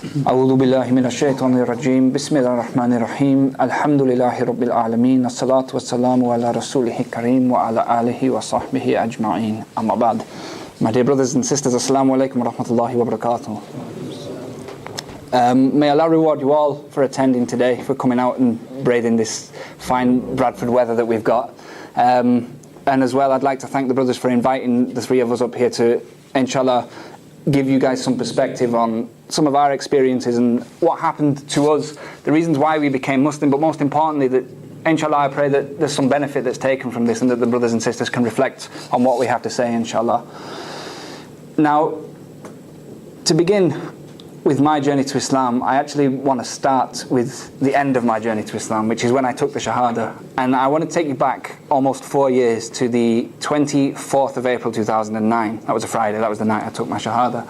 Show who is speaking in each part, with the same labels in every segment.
Speaker 1: أعوذ بالله من الشيطان الرجيم بسم الله الرحمن الرحيم الحمد لله رب العالمين الصلاة والسلام على رسوله الكريم وعلى آله وصحبه أجمعين أما بعد. My dear brothers and sisters, Assalamu alaikum wa rahmatullahi wa barakatuh. May Allah reward you all for attending today, for coming out and braving this fine Bradford weather that we've got. And as well, I'd like to thank the brothers for inviting the three of us up here to, inshallah, give you guys some perspective on some of our experiences and what happened to us, the reasons why we became Muslim, but most importantly that, inshallah, I pray that there's some benefit that's taken from this and that the brothers and sisters can reflect on what we have to say, inshallah. Now, to begin with my journey to Islam, I actually want to start with the end of my journey to Islam, which is when I took the Shahada. And I want to take you back almost 4 years to the 24th of April 2009. That was a Friday, that was the night I took my Shahada.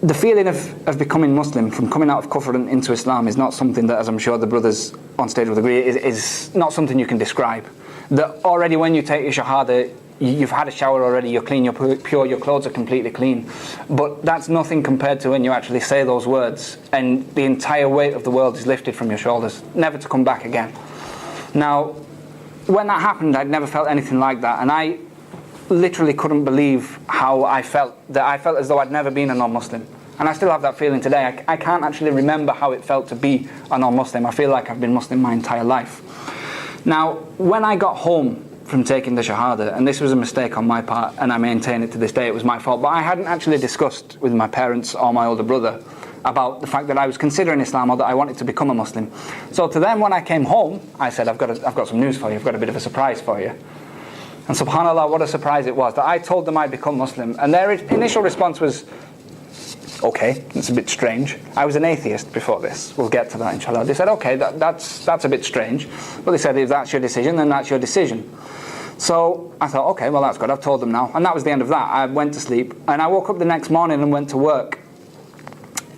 Speaker 1: The feeling of becoming Muslim, from coming out of Kufr and into Islam, is not something that, as I'm sure the brothers on stage will agree, is not something you can describe. That already when you take your Shahada, you've had a shower already, you're clean, you're pure, your clothes are completely clean. But that's nothing compared to when you actually say those words and the entire weight of the world is lifted from your shoulders, never to come back again. Now, when that happened, I'd never felt anything like that, and I literally couldn't believe how I felt, that I felt as though I'd never been a non-Muslim. And I still have that feeling today. I can't actually remember how it felt to be a non-Muslim. I feel like I've been Muslim my entire life. Now, when I got home from taking the Shahada, and this was a mistake on my part, and I maintain it to this day, it was my fault, but I hadn't actually discussed with my parents or my older brother about the fact that I was considering Islam or that I wanted to become a Muslim. So to them, when I came home, I said, I've got some news for you, I've got a bit of a surprise for you. And subhanAllah, what a surprise it was that I told them I'd become Muslim, and their initial response was, okay, it's a bit strange. I was an atheist before this. We'll get to that, inshallah. They said, okay, that's a bit strange. But they said, if that's your decision, then that's your decision. So I thought, okay, well, that's good. I've told them now. And that was the end of that. I went to sleep, and I woke up the next morning and went to work.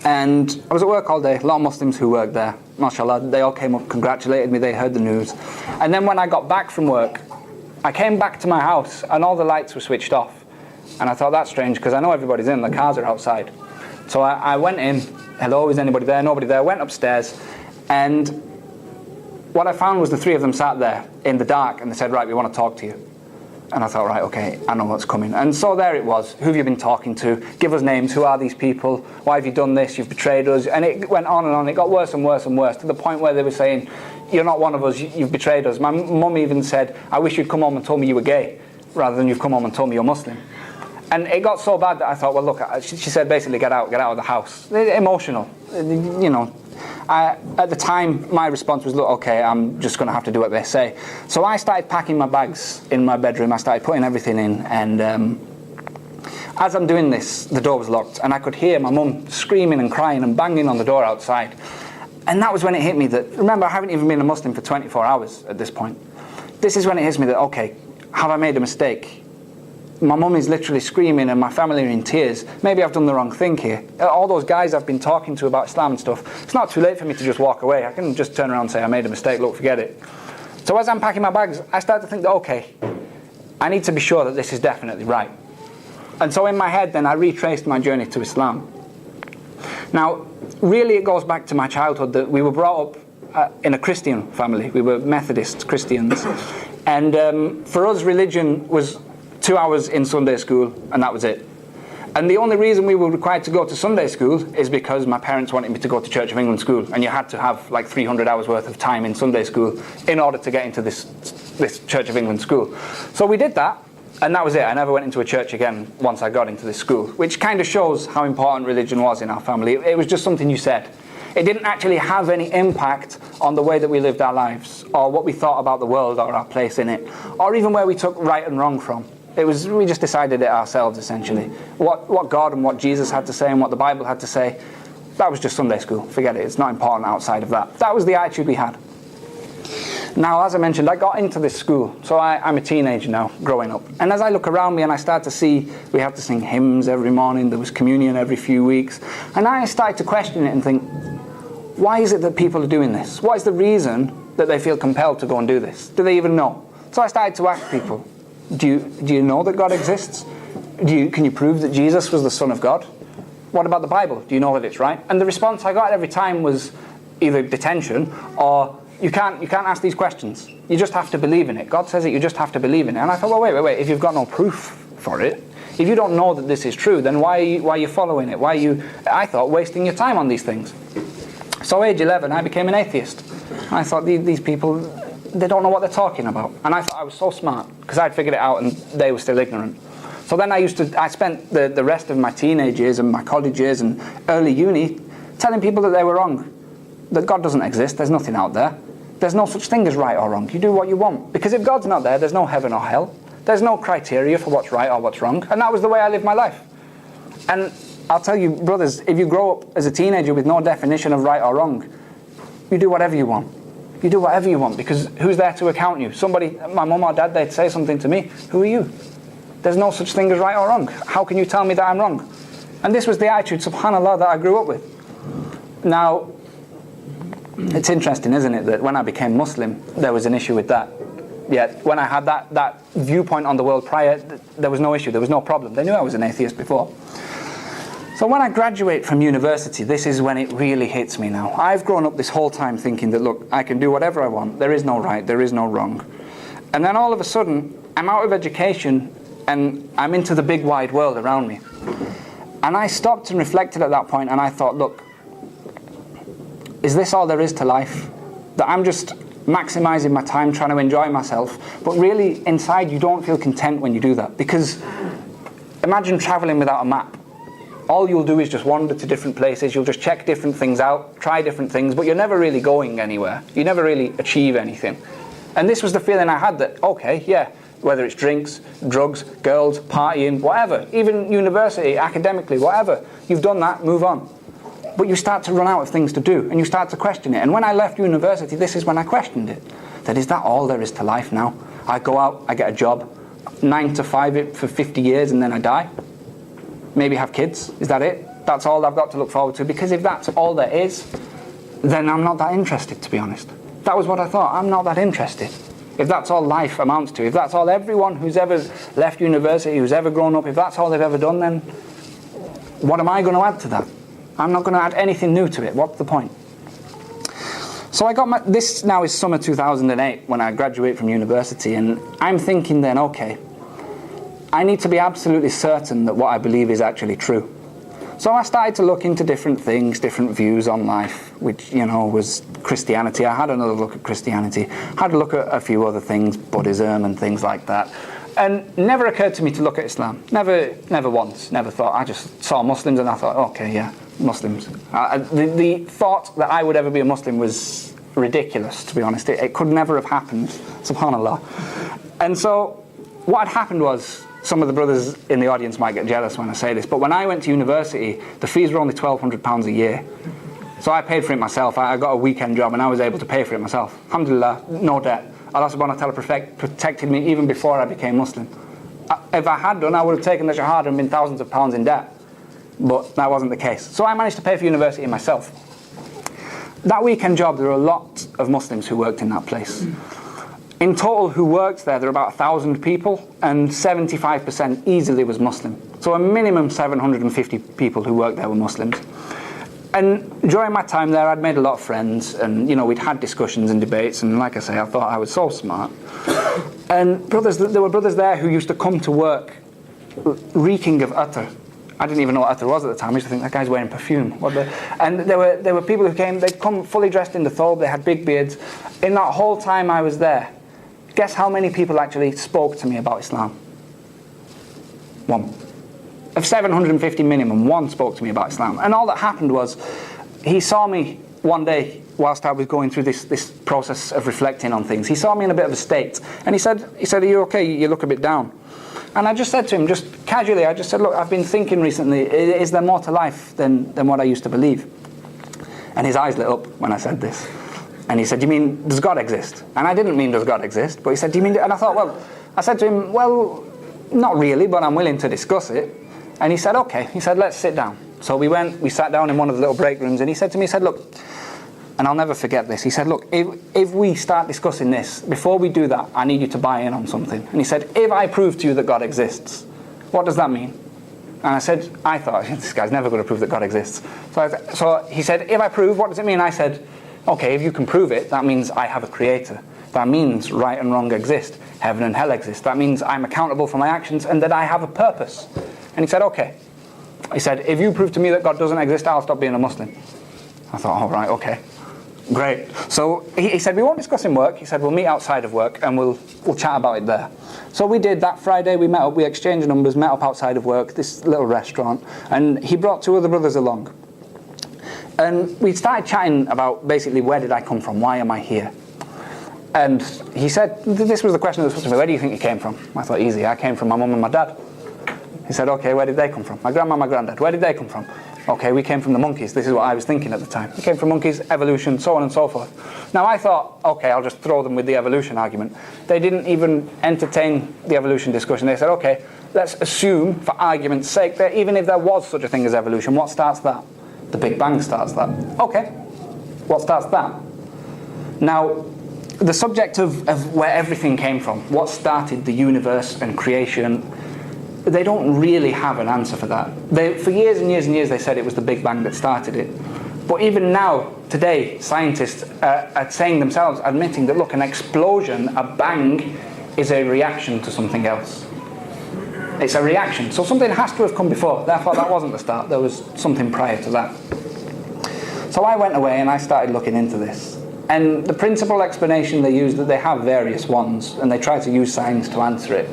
Speaker 1: And I was at work all day. A lot of Muslims who worked there, mashallah, they all came up, congratulated me, they heard the news. And then when I got back from work, I came back to my house, and all the lights were switched off. And I thought, that's strange, because I know everybody's in, the cars are outside. So I went in, hello, is anybody there? Nobody there. Went upstairs, and what I found was the three of them sat there in the dark, and they said, right, we want to talk to you. And I thought, right, okay, I know what's coming. And so there it was. Who have you been talking to? Give us names. Who are these people? Why have you done this? You've betrayed us. And it went on and on. It got worse and worse and worse, to the point where they were saying, you're not one of us, you've betrayed us. My mum even said, I wish you'd come home and told me you were gay, rather than you've come home and told me you're Muslim. And it got so bad that I thought, well, look, she said basically, get out of the house. Emotional, you know. At the time, my response was, look, okay, I'm just going to have to do what they say. So I started packing my bags in my bedroom. I started putting everything in, and as I'm doing this, the door was locked, and I could hear my mum screaming and crying and banging on the door outside. And that was when it hit me that, remember, I haven't even been a Muslim for 24 hours at this point. This is when it hits me that, okay, have I made a mistake? My mum is literally screaming and my family are in tears. Maybe I've done the wrong thing here. All those guys I've been talking to about Islam and stuff, it's not too late for me to just walk away. I can just turn around and say, I made a mistake, look, forget it. So as I'm packing my bags, I start to think that, okay, I need to be sure that this is definitely right. And so in my head then, I retraced my journey to Islam. Now, really it goes back to my childhood that we were brought up in a Christian family. We were Methodist Christians. And for us, religion was 2 hours in Sunday school, and that was it. And the only reason we were required to go to Sunday school is because my parents wanted me to go to Church of England school, and you had to have like 300 hours worth of time in Sunday school in order to get into this Church of England school. So we did that, and that was it. I never went into a church again once I got into this school, which kind of shows how important religion was in our family. It was just something you said. It didn't actually have any impact on the way that we lived our lives, or what we thought about the world or our place in it, or even where we took right and wrong from. We just decided it ourselves, essentially. What God and what Jesus had to say and what the Bible had to say, that was just Sunday school. Forget it, it's not important outside of that. That was the attitude we had. Now, as I mentioned, I got into this school, so I'm a teenager now, growing up. And as I look around me and I start to see, we have to sing hymns every morning, there was communion every few weeks, and I started to question it and think, why is it that people are doing this? What is the reason that they feel compelled to go and do this? Do they even know? So I started to ask people, do you know that God exists? Can you prove that Jesus was the Son of God? What about the Bible? Do you know that it's right? And the response I got every time was either detention or you can't ask these questions. You just have to believe in it. God says it, you just have to believe in it. And I thought, well, wait. If you've got no proof for it, if you don't know that this is true, then why are you following it? Why are you, I thought, wasting your time on these things? So age 11, I became an atheist. And I thought, these people, they don't know what they're talking about. And I thought I was so smart because I'd figured it out and they were still ignorant. So then I spent the rest of my teenage years and my college years and early uni telling people that they were wrong. That God doesn't exist, there's nothing out there. There's no such thing as right or wrong. You do what you want. Because if God's not there, there's no heaven or hell. There's no criteria for what's right or what's wrong. And that was the way I lived my life. And I'll tell you, brothers, if you grow up as a teenager with no definition of right or wrong, you do whatever you want. You do whatever you want, because who's there to account you? Somebody, my mum or dad, they'd say something to me. Who are you? There's no such thing as right or wrong. How can you tell me that I'm wrong? And this was the attitude, subhanAllah, that I grew up with. Now, it's interesting, isn't it, that when I became Muslim, there was an issue with that. Yet, when I had that viewpoint on the world prior, there was no issue, there was no problem. They knew I was an atheist before. So when I graduate from university, this is when it really hits me now. I've grown up this whole time thinking that, look, I can do whatever I want. There is no right, there is no wrong. And then all of a sudden, I'm out of education and I'm into the big wide world around me. And I stopped and reflected at that point and I thought, look, is this all there is to life? That I'm just maximizing my time trying to enjoy myself, but really inside you don't feel content when you do that. Because imagine traveling without a map. All you'll do is just wander to different places, you'll just check different things out, try different things, but you're never really going anywhere. You never really achieve anything. And this was the feeling I had that, okay, yeah, whether it's drinks, drugs, girls, partying, whatever, even university, academically, whatever, you've done that, move on. But you start to run out of things to do, and you start to question it. And when I left university, this is when I questioned it. That is that all there is to life now? I go out, I get a job, 9 to 5 it for 50 years, and then I die? Maybe have kids? Is that it? That's all I've got to look forward to? Because if that's all there is, then I'm not that interested, to be honest. That was what I thought. I'm not that interested. If that's all life amounts to, if that's all everyone who's ever left university, who's ever grown up, if that's all they've ever done, then what am I going to add to that? I'm not going to add anything new to it. What's the point? So I got this now is summer 2008 when I graduate from university, and I'm thinking then, okay, I need to be absolutely certain that what I believe is actually true. So I started to look into different things, different views on life, which, you know, was Christianity. I had another look at Christianity, had a look at a few other things, Buddhism and things like that. And never occurred to me to look at Islam. Never once. Never thought. I just saw Muslims and I thought, okay, yeah, Muslims. The thought that I would ever be a Muslim was ridiculous, to be honest. It could never have happened, subhanAllah. And so what had happened was, some of the brothers in the audience might get jealous when I say this, but when I went to university, the fees were only £1,200 a year. So I paid for it myself. I got a weekend job and I was able to pay for it myself. Alhamdulillah, no debt. Allah subhanahu wa ta'ala protected me even before I became Muslim. If I had done, I would have taken the Shahada and been thousands of pounds in debt. But that wasn't the case. So I managed to pay for university myself. That weekend job, there were a lot of Muslims who worked in that place. In total, who worked there were about 1,000 people, and 75% easily was Muslim. So a minimum 750 people who worked there were Muslims. And during my time there, I'd made a lot of friends, and you know, we'd had discussions and debates, and like I say, I thought I was so smart. And there were brothers there who used to come to work reeking of attar. I didn't even know what attar was at the time. I used to think, that guy's wearing perfume. And there were people who came, they'd come fully dressed in the thobe, they had big beards. In that whole time I was there, guess how many people actually spoke to me about Islam? One. Of 750 minimum, one spoke to me about Islam. And all that happened was, he saw me one day whilst I was going through this process of reflecting on things. He saw me in a bit of a state, and he said, are you okay? You look a bit down. And I just said to him, just casually, I just said, look, I've been thinking recently, is there more to life than what I used to believe? And his eyes lit up when I said this. And he said, you mean, does God exist? And I didn't mean, does God exist? But he said, do you mean, and I thought, well, I said to him, well, not really, but I'm willing to discuss it. And he said, okay. He said, let's sit down. So we sat down in one of the little break rooms, and he said to me, he said, look, and I'll never forget this. He said, look, if we start discussing this, before we do that, I need you to buy in on something. And he said, if I prove to you that God exists, what does that mean? And I said, I thought, this guy's never going to prove that God exists. So he said, if I prove, what does it mean? I said, okay, if you can prove it, that means I have a creator. That means right and wrong exist. Heaven and hell exist. That means I'm accountable for my actions and that I have a purpose. And he said, okay. He said, if you prove to me that God doesn't exist, I'll stop being a Muslim. I thought, all right, okay. Great. So he said, we won't discuss in work. He said, we'll meet outside of work and we'll chat about it there. So we did. That Friday we met up, we exchanged numbers, met up outside of work, this little restaurant, and he brought 2 other brothers along. And we started chatting about basically, where did I come from? Why am I here? And he said, this was the question that was put to me, where do you think you came from? I thought, easy, I came from my mum and my dad. He said, okay, where did they come from? My grandma and my granddad, where did they come from? Okay, we came from the monkeys. This is what I was thinking at the time. We came from monkeys, evolution, so on and so forth. Now I thought, okay, I'll just throw them with the evolution argument. They didn't even entertain the evolution discussion. They said, okay, let's assume, for argument's sake, that even if there was such a thing as evolution, what starts that? The Big Bang starts that. Okay, what starts that? Now, the subject of where everything came from, what started the universe and creation, they don't really have an answer for that. For years and years and years they said it was the Big Bang that started it. But even now, today, scientists are saying themselves, admitting that, look, an explosion, a bang, is a reaction to something else. It's a reaction. So something has to have come before. Therefore, that wasn't the start. There was something prior to that. So I went away and I started looking into this. And the principal explanation they use, that they have various ones, and they try to use science to answer it,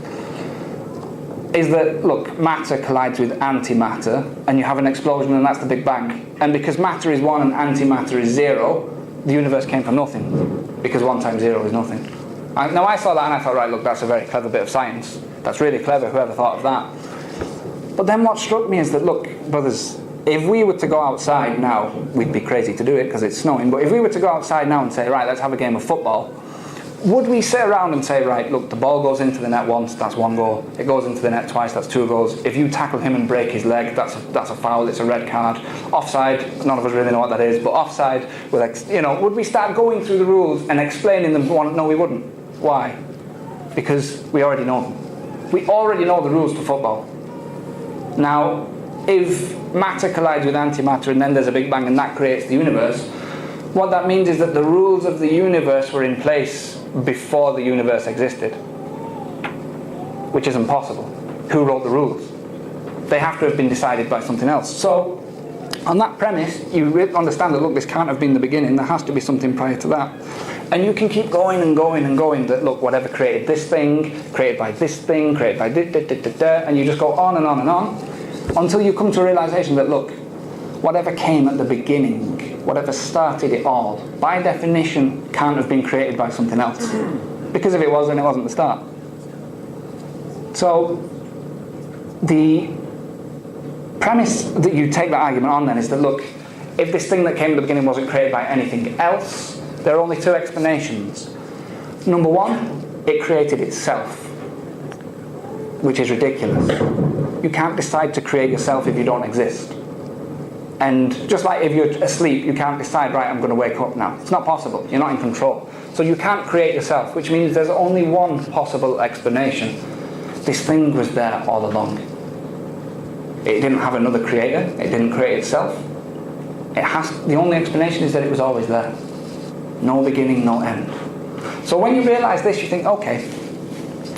Speaker 1: is that, look, matter collides with antimatter, and you have an explosion, and that's the Big Bang. And because matter is 1 and antimatter is 0, the universe came from nothing, because 1 times 0 is nothing. Now I saw that and I thought, right, look, that's a very clever bit of science. That's really clever, whoever thought of that. But then what struck me is that, look, brothers, if we were to go outside now, we'd be crazy to do it because it's snowing, but if we were to go outside now and say, right, let's have a game of football, would we sit around and say, right, look, the ball goes into the net once, that's 1 goal. It goes into the net twice, that's 2 goals. If you tackle him and break his leg, that's a foul, it's a red card. Offside, none of us really know what that is, but offside, would we start going through the rules and explaining them? No, we wouldn't. Why? Because we already know them. We already know the rules to football. Now, if matter collides with antimatter and then there's a Big Bang and that creates the universe, what that means is that the rules of the universe were in place before the universe existed, which is impossible. Who wrote the rules? They have to have been decided by something else. So, on that premise, you understand that, look, this can't have been the beginning, there has to be something prior to that. And you can keep going and going and going, that, look, whatever created this thing, created by this thing, created by and you just go on and on and on, until you come to a realization that, look, whatever came at the beginning, whatever started it all, by definition can't have been created by something else. Because if it was, then it wasn't the start. So the premise that you take that argument on then is that, look, if this thing that came at the beginning wasn't created by anything else, there are only 2 explanations. Number 1, it created itself, which is ridiculous. You can't decide to create yourself if you don't exist. And just like if you're asleep, you can't decide, right, I'm going to wake up now. It's not possible. You're not in control. So you can't create yourself, which means there's only one possible explanation. This thing was there all along. It didn't have another creator. It didn't create itself. The only explanation is that it was always there. No beginning, no end. So when you realize this, you think, okay,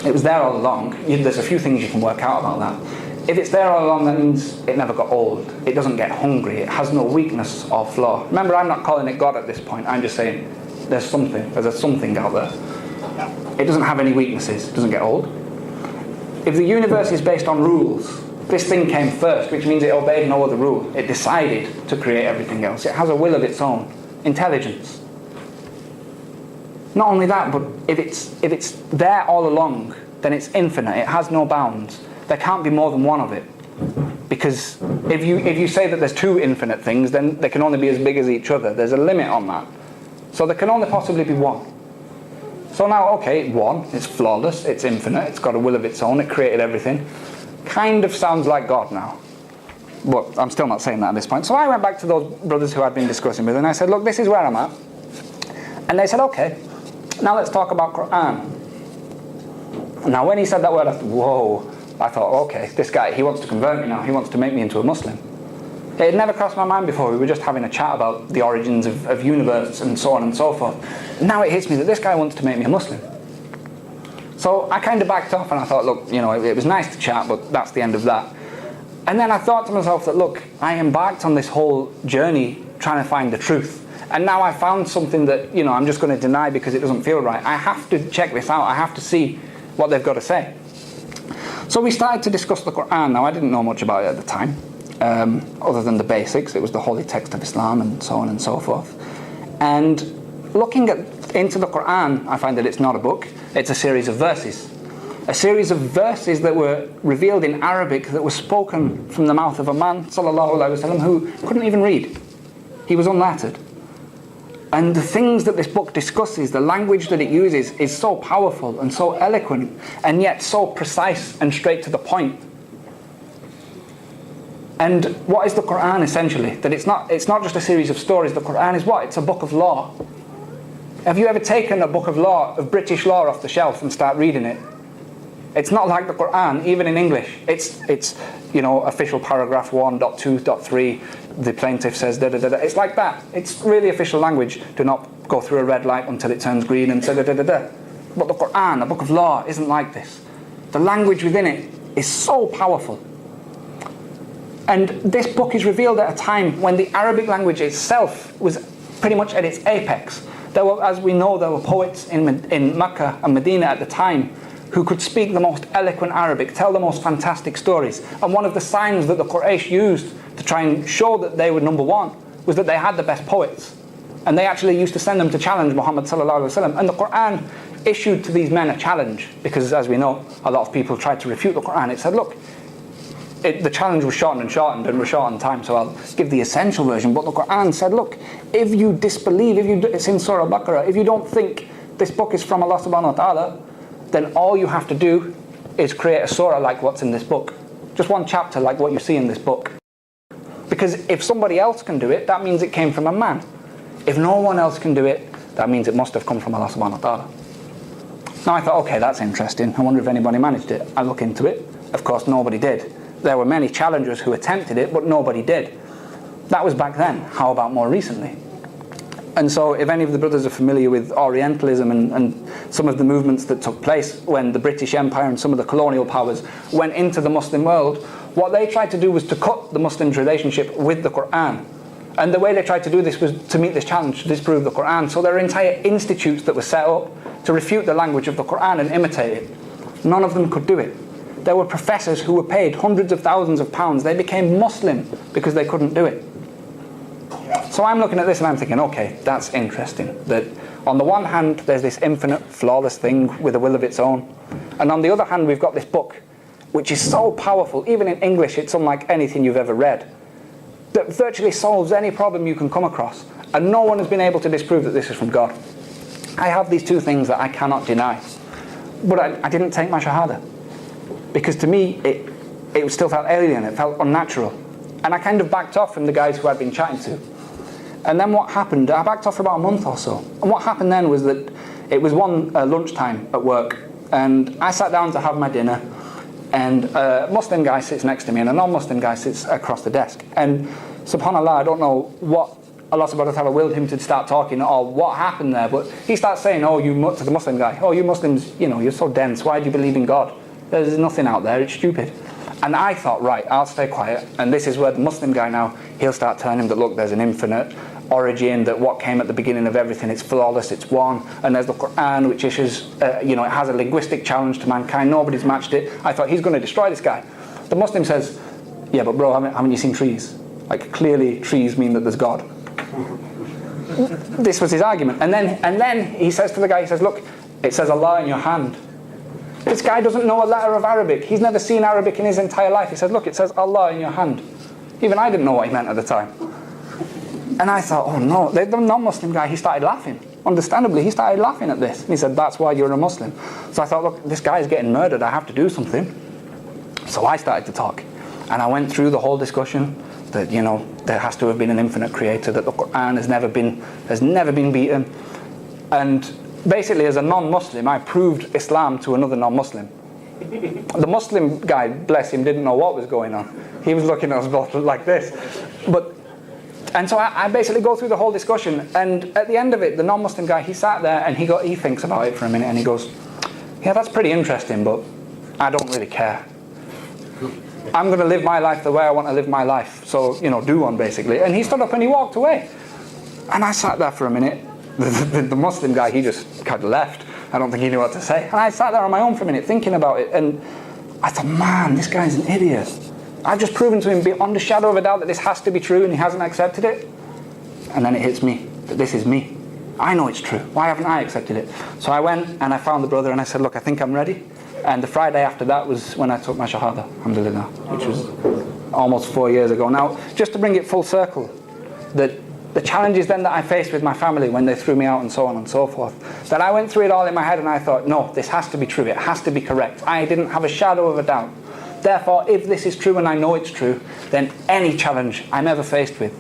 Speaker 1: it was there all along. There's a few things you can work out about that. If it's there all along, that means it never got old. It doesn't get hungry. It has no weakness or flaw. Remember, I'm not calling it God at this point. I'm just saying there's something. There's a something out there. It doesn't have any weaknesses. It doesn't get old. If the universe is based on rules, this thing came first, which means it obeyed no other rule. It decided to create everything else. It has a will of its own. Intelligence. Not only that, but if it's there all along, then it's infinite. It has no bounds. There can't be more than one of it. Because if you say that there's 2 infinite things, then they can only be as big as each other. There's a limit on that. So there can only possibly be 1. So now, okay, 1, it's flawless, it's infinite, it's got a will of its own, it created everything. Kind of sounds like God now. But I'm still not saying that at this point. So I went back to those brothers who I'd been discussing with, and I said, look, this is where I'm at. And they said, okay, now let's talk about Quran. Now when he said that word, I thought, whoa, I thought, okay, this guy, he wants to convert me now. He wants to make me into a Muslim. It had never crossed my mind before. We were just having a chat about the origins of universe and so on and so forth. Now it hits me that this guy wants to make me a Muslim. So I kind of backed off and I thought, look, it was nice to chat, but that's the end of that. And then I thought to myself that, look, I embarked on this whole journey trying to find the truth. And now I found something that, I'm just going to deny because it doesn't feel right. I have to check this out. I have to see what they've got to say. So we started to discuss the Quran. Now, I didn't know much about it at the time, other than the basics. It was the holy text of Islam and so on and so forth. And looking into the Quran, I find that it's not a book. It's a series of verses. A series of verses that were revealed in Arabic that were spoken from the mouth of a man, sallallahu alaihi wasallam, who couldn't even read. He was unlettered. And the things that this book discusses, the language that it uses, is so powerful and so eloquent, and yet so precise and straight to the point. And what is the Quran essentially? That it's not just a series of stories. The Quran is what? It's a book of law. Have you ever taken a book of law, of British law, off the shelf and start reading it? It's not like the Quran, even in English. It's official paragraph 1.2.3. The plaintiff says da da da da. It's like that. It's really official language. Do not go through a red light until it turns green and da da da da da. But the Quran, a book of law, isn't like this. The language within it is so powerful. And this book is revealed at a time when the Arabic language itself was pretty much at its apex. There were, as we know, there were poets in Mecca and Medina at the time who could speak the most eloquent Arabic, tell the most fantastic stories. And one of the signs that the Quraysh used to try and show that they were number one was that they had the best poets. And they actually used to send them to challenge Muhammad sallallahu alaihi wasallam. And the Quran issued to these men a challenge, because as we know, a lot of people tried to refute the Quran. It said, look, the challenge was shortened and we're short on time, so I'll give the essential version. But the Quran said, look, if you disbelieve, it's in Surah Al-Baqarah, if you don't think this book is from Allah subhanahu wa ta'ala, then all you have to do is create a surah like what's in this book. Just one chapter like what you see in this book. Because if somebody else can do it, that means it came from a man. If no one else can do it, that means it must have come from Allah subhanahu wa ta'ala. Now I thought, okay, that's interesting. I wonder if anybody managed it. I look into it. Of course, nobody did. There were many challengers who attempted it, but nobody did. That was back then. How about more recently? And so if any of the brothers are familiar with Orientalism and some of the movements that took place when the British Empire and some of the colonial powers went into the Muslim world, what they tried to do was to cut the Muslims' relationship with the Quran. And the way they tried to do this was to meet this challenge, to disprove the Quran. So there are entire institutes that were set up to refute the language of the Quran and imitate it. None of them could do it. There were professors who were paid hundreds of thousands of pounds. They became Muslim because they couldn't do it. So I'm looking at this and I'm thinking, okay, that's interesting. That on the one hand, there's this infinite, flawless thing with a will of its own. And on the other hand, we've got this book, which is so powerful. Even in English, it's unlike anything you've ever read. That virtually solves any problem you can come across. And no one has been able to disprove that this is from God. I have these two things that I cannot deny. But I didn't take my Shahada. Because to me, it still felt alien, it felt unnatural. And I kind of backed off from the guys who I'd been chatting to. And then what happened, I backed off for about a month or so. And what happened then was that it was one lunchtime at work. And I sat down to have my dinner. And a Muslim guy sits next to me and a non-Muslim guy sits across the desk. And subhanAllah, I don't know what Allah subhanahu wa ta'ala willed him to start talking or what happened there. But he starts saying, to the Muslim guy, you Muslims, you're so dense. Why do you believe in God? There's nothing out there, it's stupid. And I thought, right, I'll stay quiet. And this is where the Muslim guy now, he'll start telling him that, look, there's an infinite origin, that what came at the beginning of everything, it's flawless, it's one. And there's the Quran, which issues, it has a linguistic challenge to mankind. Nobody's matched it. I thought, he's going to destroy this guy. The Muslim says, yeah, but bro, haven't you seen trees? Like, clearly trees mean that there's God. This was his argument. And then he says to the guy, he says, look, it says Allah in your hand. This guy doesn't know a letter of Arabic. He's never seen Arabic in his entire life. He says, look, it says Allah in your hand. Even I didn't know what he meant at the time. And I thought, oh no, the non-Muslim guy, he started laughing. Understandably, he started laughing at this. And he said, that's why you're a Muslim. So I thought, look, this guy is getting murdered. I have to do something. So I started to talk. And I went through the whole discussion that, there has to have been an infinite creator, that the Quran has never been beaten. And basically, as a non-Muslim, I proved Islam to another non-Muslim. The Muslim guy, bless him, didn't know what was going on. He was looking at us both like this. And so I basically go through the whole discussion, and at the end of it, the non-Muslim guy, he sat there and he thinks about it for a minute, and he goes, yeah, that's pretty interesting, but I don't really care. I'm going to live my life the way I want to live my life, so, do one, basically. And he stood up and he walked away. And I sat there for a minute. The Muslim guy, he just kind of left. I don't think he knew what to say. And I sat there on my own for a minute thinking about it, and I thought, man, this guy's an idiot. I've just proven to him beyond a shadow of a doubt that this has to be true, and he hasn't accepted it. And then it hits me that this is me. I know it's true. Why haven't I accepted it? So I went and I found the brother and I said, look, I think I'm ready. And the Friday after that was when I took my Shahada, alhamdulillah, which was almost 4 years ago. Now, just to bring it full circle, the challenges then that I faced with my family when they threw me out and so on and so forth, that I went through it all in my head and I thought, no, this has to be true, it has to be correct. I didn't have a shadow of a doubt. Therefore, if this is true and I know it's true, then any challenge I'm ever faced with,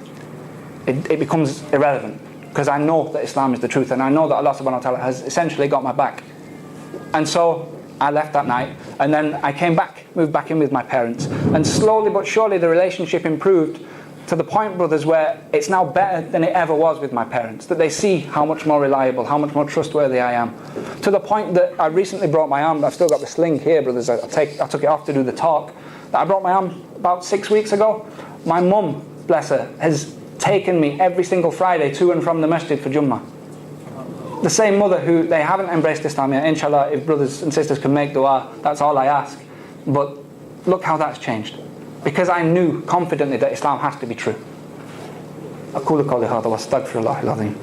Speaker 1: it becomes irrelevant. Because I know that Islam is the truth, and I know that Allah subhanahu wa ta'ala has essentially got my back. And so I left that night, and then I came back, moved back in with my parents, and slowly but surely the relationship improved to the point, brothers, where it's now better than it ever was with my parents, that they see how much more reliable, how much more trustworthy I am. To the point that I recently brought my arm, I've still got the sling here, brothers, I took it off to do the talk, that I brought my arm about 6 weeks ago. My mum, bless her, has taken me every single Friday to and from the masjid for Jummah. The same mother who, they haven't embraced Islam yet. Inshallah, if brothers and sisters can make dua, that's all I ask. But look how that's changed. Because I knew confidently that Islam has to be true. أقول قولي هذا وأستغفر الله العظيم.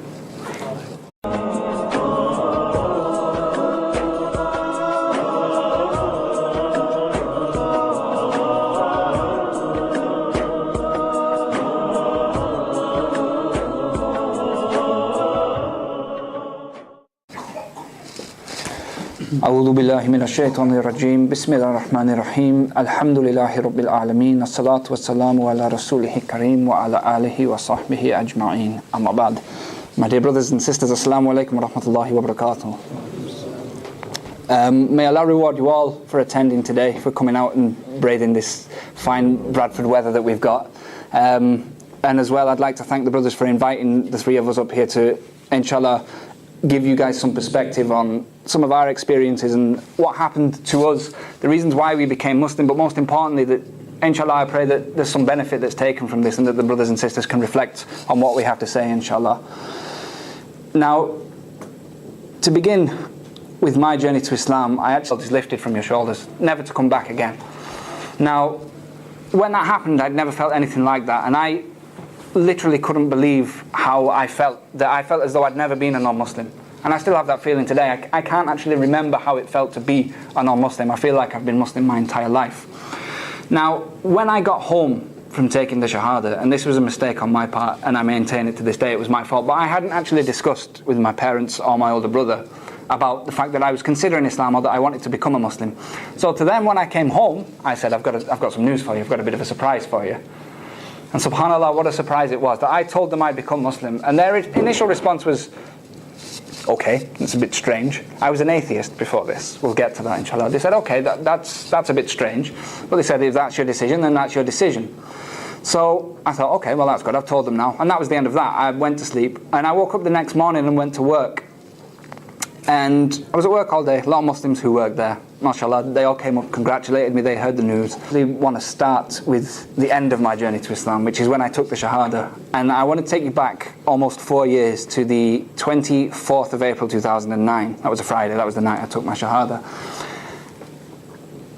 Speaker 1: أعوذ بالله من الشيطان الرجيم بسم الله الرحمن الرحيم الحمد لله رب العالمين الصلاة والسلام على رسوله الكريم وعلى آله وصحبه أجمعين أما بعد. My dear brothers and sisters, Assalamu alaikum wa rahmatullahi wa barakatuh. May Allah reward you all for attending today, for coming out and braving this fine Bradford weather that we've got. And as well, I'd like to thank the brothers for inviting the three of us up here to, inshallah, give you guys some perspective on some of our experiences and what happened to us, the reasons why we became Muslim, but most importantly that, inshallah, I pray that there's some benefit that's taken from this and that the brothers and sisters can reflect on what we have to say, inshallah. Now, to begin with my journey to Islam, I actually was lifted from your shoulders, never to come back again. Now, when that happened, I'd never felt anything like that, and I literally couldn't believe how I felt, that I felt as though I'd never been a non-Muslim. And I still have that feeling today. I can't actually remember how it felt to be a non-Muslim. I feel like I've been Muslim my entire life. Now, when I got home from taking the Shahada, and this was a mistake on my part, and I maintain it to this day, it was my fault, but I hadn't actually discussed with my parents or my older brother about the fact that I was considering Islam or that I wanted to become a Muslim. So to them, when I came home, I said, I've got some news for you, I've got a bit of a surprise for you. And subhanAllah, what a surprise it was that I told them I'd become Muslim, and their initial response was, okay, it's a bit strange. I was an atheist before this. We'll get to that, inshallah. They said, okay, that's a bit strange. But they said, if that's your decision, then that's your decision. So I thought, okay, well, that's good. I've told them now. And that was the end of that. I went to sleep, and I woke up the next morning and went to work. And I was at work all day. A lot of Muslims who worked there, mashallah, they all came up, congratulated me, they heard the news. They want to start with the end of my journey to Islam, which is when I took the Shahada. And I want to take you back almost 4 years to the 24th of April 2009. That was a Friday, that was the night I took my Shahada.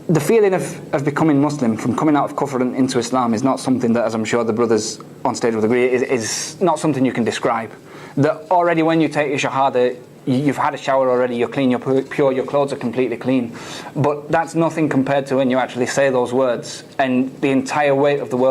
Speaker 1: The feeling of becoming Muslim, from coming out of Kufr and into Islam, is not something that, as I'm sure the brothers on stage will agree, is not something you can describe. That already when you take your Shahada, you've had a shower already, you're clean, you're pure, your clothes are completely clean. But that's nothing compared to when you actually say those words and the entire weight of the world